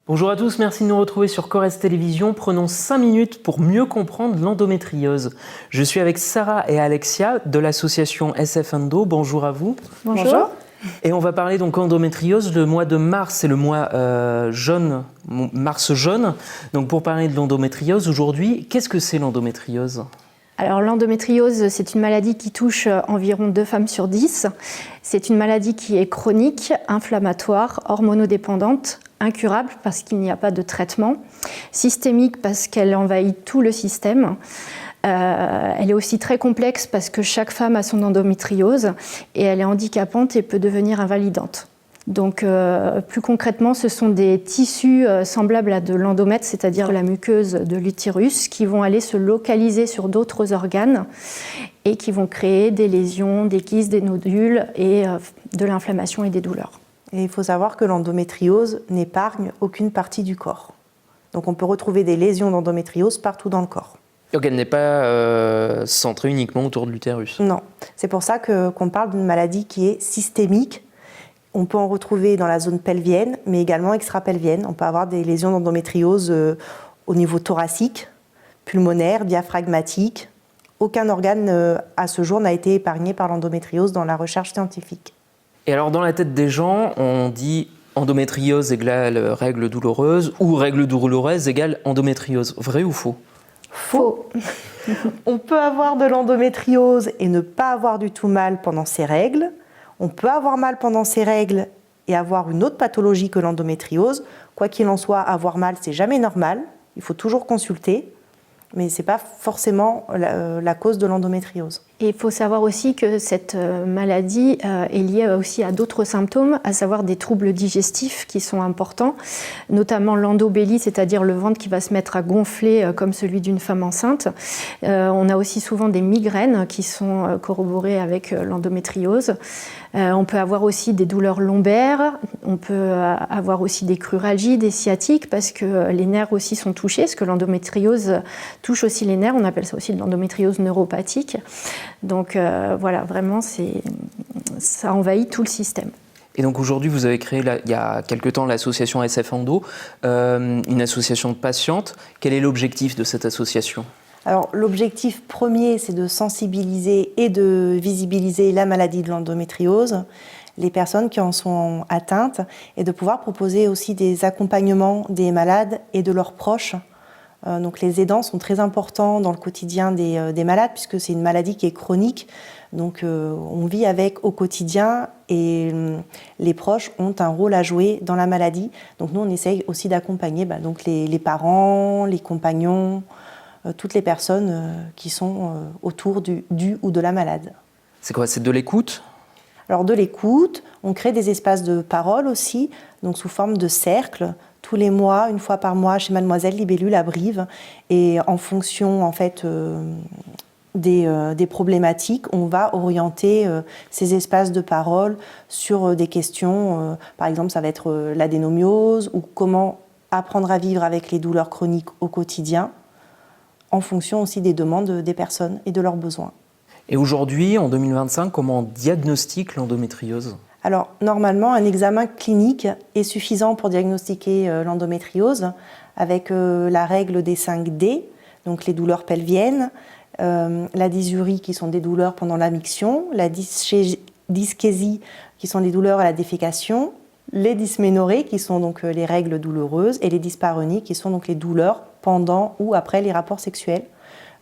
Bonjour à tous, merci de nous retrouver sur Corrèze Télévision. Prenons 5 minutes pour mieux comprendre l'endométriose. Je suis avec Sarah et Alexia de l'association SF Endo. Bonjour à vous. Bonjour. Et on va parler donc endométriose. Le mois de mars, c'est le mois jaune, mars jaune. Donc pour parler de l'endométriose aujourd'hui, qu'est-ce que c'est l'endométriose ? Alors l'endométriose, c'est une maladie qui touche environ 2 femmes sur 10. C'est une maladie qui est chronique, inflammatoire, hormonodépendante, incurable parce qu'il n'y a pas de traitement, systémique parce qu'elle envahit tout le système. Elle est aussi très complexe parce que chaque femme a son endométriose et elle est handicapante et peut devenir invalidante. Donc plus concrètement, ce sont des tissus semblables à de l'endomètre, c'est-à-dire la muqueuse de l'utérus, qui vont aller se localiser sur d'autres organes et qui vont créer des lésions, des kystes, des nodules et de l'inflammation et des douleurs. Et il faut savoir que l'endométriose n'épargne aucune partie du corps. Donc on peut retrouver des lésions d'endométriose partout dans le corps. Donc elle n'est pas centrée uniquement autour de l'utérus. Non, c'est pour ça qu'on parle d'une maladie qui est systémique. On peut en retrouver dans la zone pelvienne, mais également extra-pelvienne. On peut avoir des lésions d'endométriose au niveau thoracique, pulmonaire, diaphragmatique. Aucun organe à ce jour n'a été épargné par l'endométriose dans la recherche scientifique. Et alors dans la tête des gens, on dit endométriose égale règle douloureuse ou règle douloureuse égale endométriose. Vrai ou faux ? Faux. On peut avoir de l'endométriose et ne pas avoir du tout mal pendant ses règles. On peut avoir mal pendant ses règles et avoir une autre pathologie que l'endométriose. Quoi qu'il en soit, avoir mal, c'est jamais normal. Il faut toujours consulter, mais ce n'est pas forcément la cause de l'endométriose. Et il faut savoir aussi que cette maladie est liée aussi à d'autres symptômes, à savoir des troubles digestifs qui sont importants, notamment l'endobélie, c'est-à-dire le ventre qui va se mettre à gonfler comme celui d'une femme enceinte. On a aussi souvent des migraines qui sont corroborées avec l'endométriose. On peut avoir aussi des douleurs lombaires, on peut avoir aussi des cruralgies, des sciatiques, parce que les nerfs aussi sont touchés, parce que l'endométriose touche aussi les nerfs, on appelle ça aussi de l'endométriose neuropathique. Donc voilà, vraiment, ça envahit tout le système. Et donc aujourd'hui, vous avez créé il y a quelque temps l'association SF Endo, une association de patientes. Quel est l'objectif de cette association ? Alors l'objectif premier, c'est de sensibiliser et de visibiliser la maladie de l'endométriose, les personnes qui en sont atteintes, et de pouvoir proposer aussi des accompagnements des malades et de leurs proches. Donc les aidants sont très importants dans le quotidien des malades, puisque c'est une maladie qui est chronique. Donc on vit avec au quotidien et les proches ont un rôle à jouer dans la maladie. Donc nous, on essaye aussi d'accompagner donc les parents, les compagnons, toutes les personnes qui sont autour du ou de la malade. C'est quoi ? C'est de l'écoute ? Alors de l'écoute, on crée des espaces de parole aussi, donc sous forme de cercle, tous les mois, une fois par mois, chez Mademoiselle Libellule à Brive. Et en fonction en fait des problématiques, on va orienter ces espaces de parole sur des questions. Par exemple, ça va être l'adénomiose ou comment apprendre à vivre avec les douleurs chroniques au quotidien, en fonction aussi des demandes des personnes et de leurs besoins. Et aujourd'hui, en 2025, comment on diagnostique l'endométriose ? Alors, normalement, un examen clinique est suffisant pour diagnostiquer l'endométriose avec la règle des 5D, donc les douleurs pelviennes, la dysurie qui sont des douleurs pendant la miction, la dyschésie qui sont des douleurs à la défécation, les dysménorrhées qui sont donc les règles douloureuses et les dyspareunies qui sont donc les douleurs pendant ou après les rapports sexuels.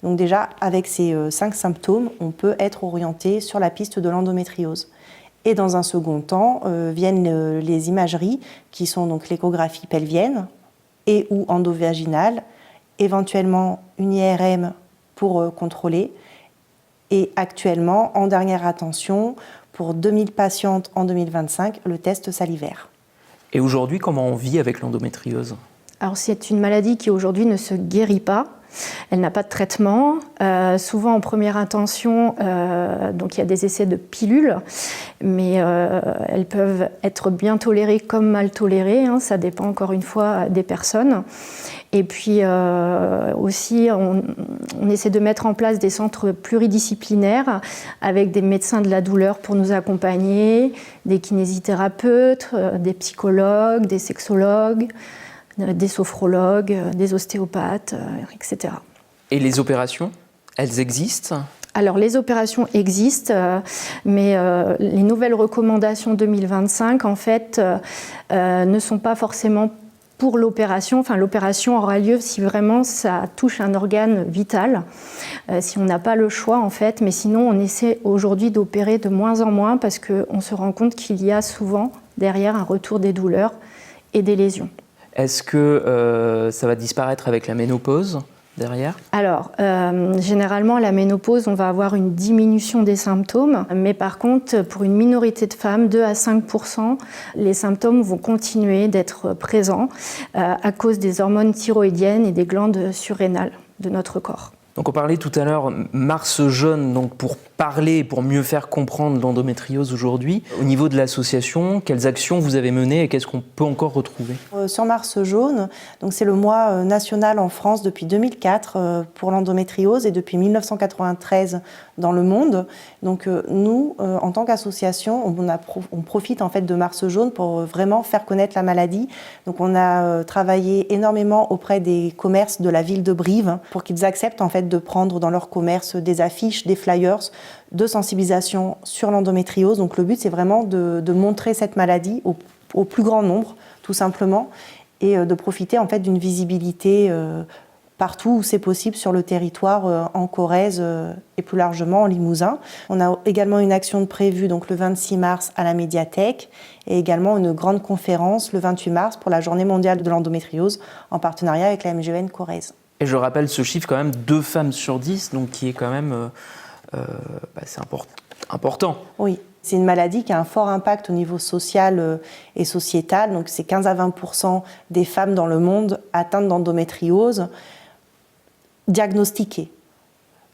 Donc déjà, avec ces 5 symptômes, on peut être orienté sur la piste de l'endométriose. Et dans un second temps, viennent les imageries qui sont donc l'échographie pelvienne et ou endovaginale, éventuellement une IRM pour contrôler. Et actuellement, en dernière attention, pour 2000 patientes en 2025, le test salivaire. Et aujourd'hui, comment on vit avec l'endométriose ? Alors c'est une maladie qui aujourd'hui ne se guérit pas. Elle n'a pas de traitement. Souvent en première intention, donc il y a des essais de pilules, mais elles peuvent être bien tolérées comme mal tolérées. Ça dépend encore une fois des personnes. Et puis aussi, on essaie de mettre en place des centres pluridisciplinaires avec des médecins de la douleur pour nous accompagner, des kinésithérapeutes, des psychologues, des sexologues, des sophrologues, des ostéopathes, etc. Et les opérations, elles existent ? Alors les opérations existent, mais les nouvelles recommandations 2025 en fait ne sont pas forcément pour l'opération. Enfin, l'opération aura lieu si vraiment ça touche un organe vital, si on n'a pas le choix en fait. Mais sinon, on essaie aujourd'hui d'opérer de moins en moins parce qu'on se rend compte qu'il y a souvent derrière un retour des douleurs et des lésions. Est-ce que ça va disparaître avec la ménopause derrière ? Alors, généralement, à la ménopause, on va avoir une diminution des symptômes, mais par contre, pour une minorité de femmes, 2 à 5%, les symptômes vont continuer d'être présents à cause des hormones thyroïdiennes et des glandes surrénales de notre corps. Donc on parlait tout à l'heure Mars Jaune, donc pour parler, pour mieux faire comprendre l'endométriose aujourd'hui. Au niveau de l'association, quelles actions vous avez menées et qu'est-ce qu'on peut encore retrouver ? Sur Mars Jaune, donc c'est le mois national en France depuis 2004 pour l'endométriose et depuis 1993 dans le monde. Donc nous, en tant qu'association, on profite en fait de Mars Jaune pour vraiment faire connaître la maladie. Donc on a travaillé énormément auprès des commerces de la ville de Brive pour qu'ils acceptent en fait de prendre dans leur commerce des affiches, des flyers de sensibilisation sur l'endométriose. Donc le but, c'est vraiment de montrer cette maladie au plus grand nombre, tout simplement, et de profiter en fait d'une visibilité partout où c'est possible sur le territoire, en Corrèze et plus largement en Limousin. On a également une action de prévue donc le 26 mars à la médiathèque et également une grande conférence le 28 mars pour la Journée mondiale de l'endométriose en partenariat avec la MGEN Corrèze. Et je rappelle ce chiffre quand même, 2 femmes sur 10, donc qui est quand même c'est important. Oui, c'est une maladie qui a un fort impact au niveau social et sociétal. Donc c'est 15 à 20% des femmes dans le monde atteintes d'endométriose diagnostiquées.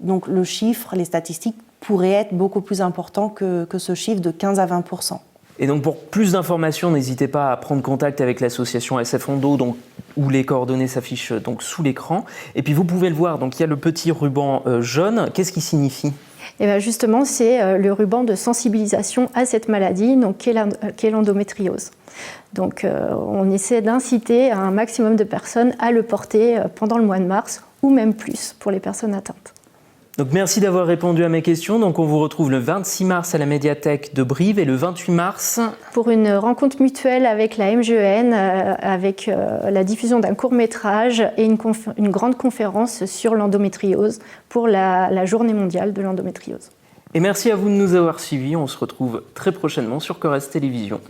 Donc le chiffre, les statistiques pourraient être beaucoup plus importants que ce chiffre de 15 à 20%. Et donc pour plus d'informations, n'hésitez pas à prendre contact avec l'association SF Endo, donc, où les coordonnées s'affichent donc sous l'écran. Et puis vous pouvez le voir, donc il y a le petit ruban jaune. Qu'est-ce qui signifie ? Et bien justement, c'est le ruban de sensibilisation à cette maladie, donc qu'est l'endométriose. Donc on essaie d'inciter un maximum de personnes à le porter pendant le mois de mars, ou même plus pour les personnes atteintes. Donc merci d'avoir répondu à mes questions. Donc on vous retrouve le 26 mars à la médiathèque de Brive et le 28 mars pour une rencontre mutuelle avec la MGEN, avec la diffusion d'un court-métrage et une grande conférence sur l'endométriose pour la Journée mondiale de l'endométriose. Et merci à vous de nous avoir suivis. On se retrouve très prochainement sur Corrèze Télévision.